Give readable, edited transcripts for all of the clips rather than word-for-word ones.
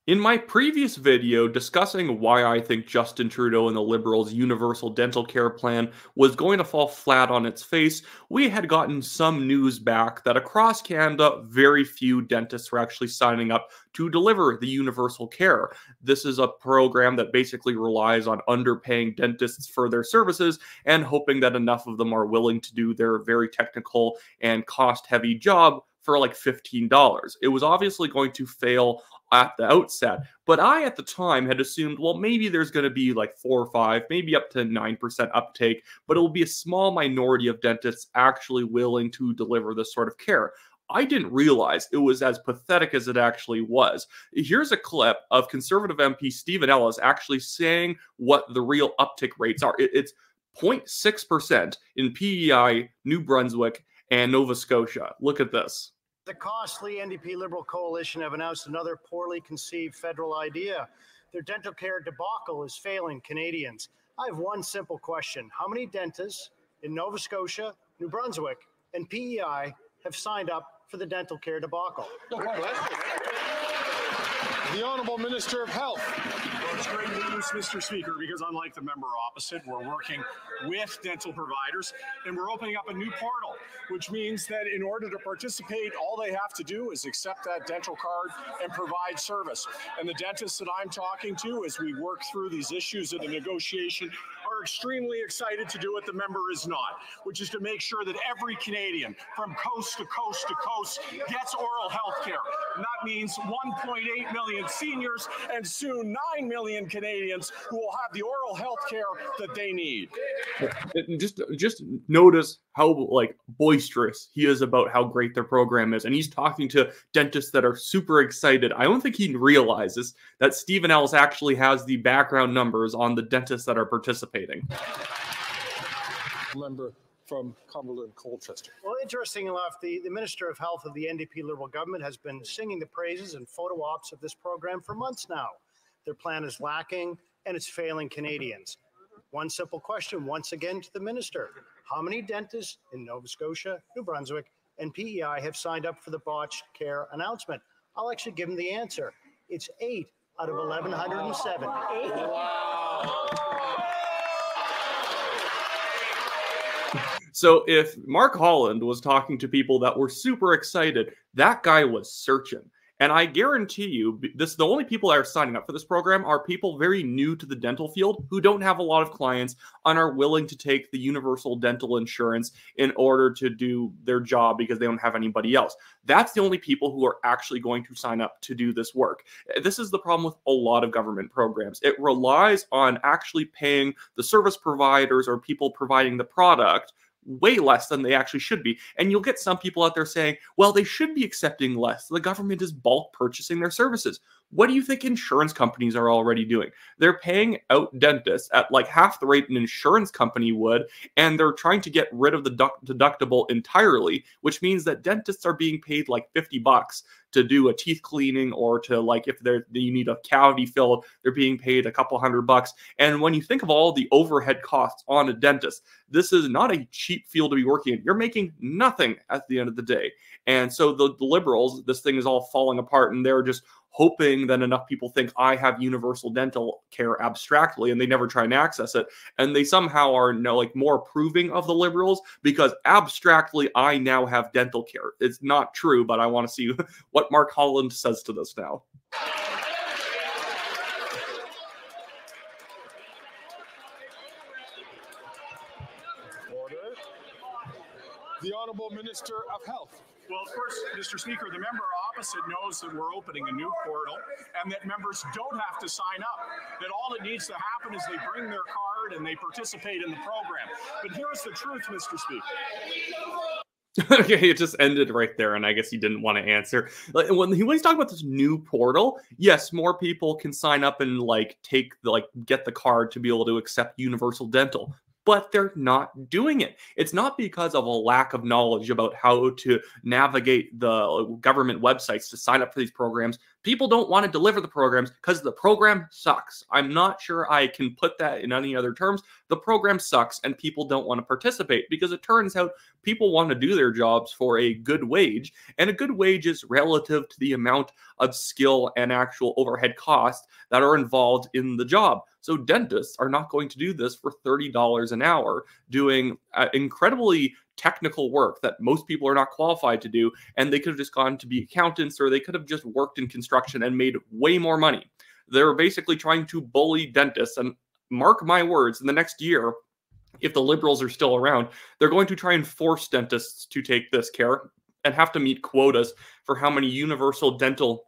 In my previous video discussing why I think Justin Trudeau and the Liberals' universal dental care plan was going to fall flat on its face, we had gotten some news back that across Canada, very few dentists were actually signing up to deliver the universal care. This is a program that basically relies on underpaying dentists for their services and hoping that enough of them are willing to do their very technical and cost-heavy job for like $15. It was obviously going to fail at the outset, but I at the time had assumed, well, maybe there's going to be like 4 or 5, maybe up to 9% uptake, but it will be a small minority of dentists actually willing to deliver this sort of care. I didn't realize it was as pathetic as it actually was. Here's a clip of Conservative MP Stephen Ellis actually saying what the real uptick rates are. It's 0.6% in PEI, New Brunswick, and Nova Scotia. Look at this. The costly NDP Liberal coalition have announced another poorly conceived federal idea. Their dental care debacle is failing Canadians. I have one simple question. How many dentists in Nova Scotia, New Brunswick, and PEI have signed up for the dental care debacle? The Honourable Minister of Health. Well, it's great news, Mr. Speaker, because unlike the member opposite, we're working with dental providers and we're opening up a new portal, which means that in order to participate, all they have to do is accept that dental card and provide service. And the dentists that I'm talking to, as we work through these issues of the negotiation, are extremely excited to do what the member is not, which is to make sure that every Canadian from coast to coast to coast gets oral health care. And that means 1.8 million seniors and soon 9 million Canadians who will have the oral health care that they need. Just notice how like boisterous he is about how great their program is, and he's talking to dentists that are super excited. I don't think he realizes that Stephen Ellis actually has the background numbers on the dentists that are participating. Member from Cumberland, Colchester. Well, interesting enough, the Minister of Health of the NDP Liberal government has been singing the praises and photo ops of this program for months now. Their plan is lacking and it's failing Canadians. One simple question once again to the minister. How many dentists in Nova Scotia, New Brunswick, and PEI have signed up for the botched care announcement? I'll actually give him the answer. It's 8 out of 1,107. So if Mark Holland was talking to people that were super excited, that guy was searching. And I guarantee you, the only people that are signing up for this program are people very new to the dental field who don't have a lot of clients and are willing to take the universal dental insurance in order to do their job because they don't have anybody else. That's the only people who are actually going to sign up to do this work. This is the problem with a lot of government programs. It relies on actually paying the service providers or people providing the product way less than they actually should be. And you'll get some people out there saying, well, they should be accepting less. The government is bulk purchasing their services. What do you think insurance companies are already doing? They're paying out dentists at like half the rate an insurance company would, and they're trying to get rid of the deductible entirely, which means that dentists are being paid like $50 to do a teeth cleaning, or to like if you need a cavity filled, they're being paid a couple $100. And when you think of all the overhead costs on a dentist, this is not a cheap field to be working in. You're making nothing at the end of the day. And so the Liberals, this thing is all falling apart, and they're just hoping that enough people think I have universal dental care abstractly, and they never try and access it. And they somehow are more approving of the Liberals because abstractly I now have dental care. It's not true, but I want to see what Mark Holland says to this now. Order. The Honourable Minister of Health. Well, of course, Mr. Speaker, the member opposite knows that we're opening a new portal and that members don't have to sign up, that all that needs to happen is they bring their card and they participate in the program. But here's the truth, Mr. Speaker. Okay, it just ended right there, and I guess he didn't want to answer. When he's talking about this new portal, yes, more people can sign up and get the card to be able to accept universal dental. But they're not doing it. It's not because of a lack of knowledge about how to navigate the government websites to sign up for these programs. People don't want to deliver the programs because the program sucks. I'm not sure I can put that in any other terms. The program sucks and people don't want to participate because it turns out people want to do their jobs for a good wage, and a good wage is relative to the amount of skill and actual overhead costs that are involved in the job. So dentists are not going to do this for $30 an hour doing incredibly technical work that most people are not qualified to do, and they could have just gone to be accountants, or they could have just worked in construction and made way more money. They're basically trying to bully dentists, and mark my words, in the next year, if the Liberals are still around, they're going to try and force dentists to take this care and have to meet quotas for how many universal dental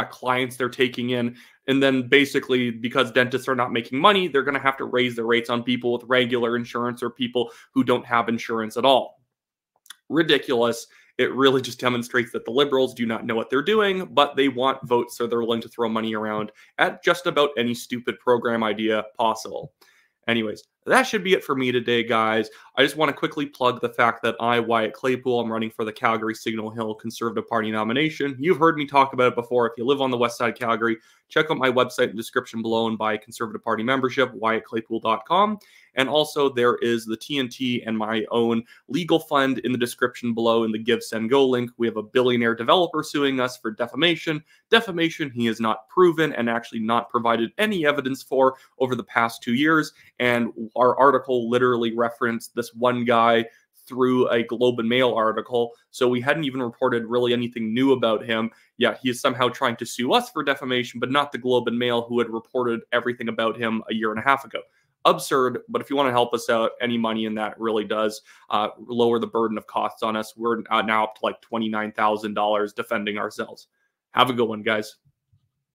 clients they're taking in. And then basically, because dentists are not making money, they're going to have to raise the rates on people with regular insurance or people who don't have insurance at all. Ridiculous. It really just demonstrates that the Liberals do not know what they're doing, but they want votes, so they're willing to throw money around at just about any stupid program idea possible. Anyways, that should be it for me today, guys. I just want to quickly plug the fact that I, Wyatt Claypool, I'm running for the Calgary Signal Hill Conservative Party nomination. You've heard me talk about it before. If you live on the west side of Calgary, check out my website in the description below and buy Conservative Party membership, WyattClaypool.com. And also there is the TNT and my own legal fund in the description below in the Give, Send, Go link. We have a billionaire developer suing us for defamation. Defamation he has not proven and actually not provided any evidence for over the past 2 years. And our article literally referenced this one guy through a Globe and Mail article. So we hadn't even reported really anything new about him. Yeah, he is somehow trying to sue us for defamation, but not the Globe and Mail, who had reported everything about him a year and a half ago. Absurd, but if you want to help us out, any money in that really does lower the burden of costs on us. We're now up to like $29,000 defending ourselves. Have a good one, guys.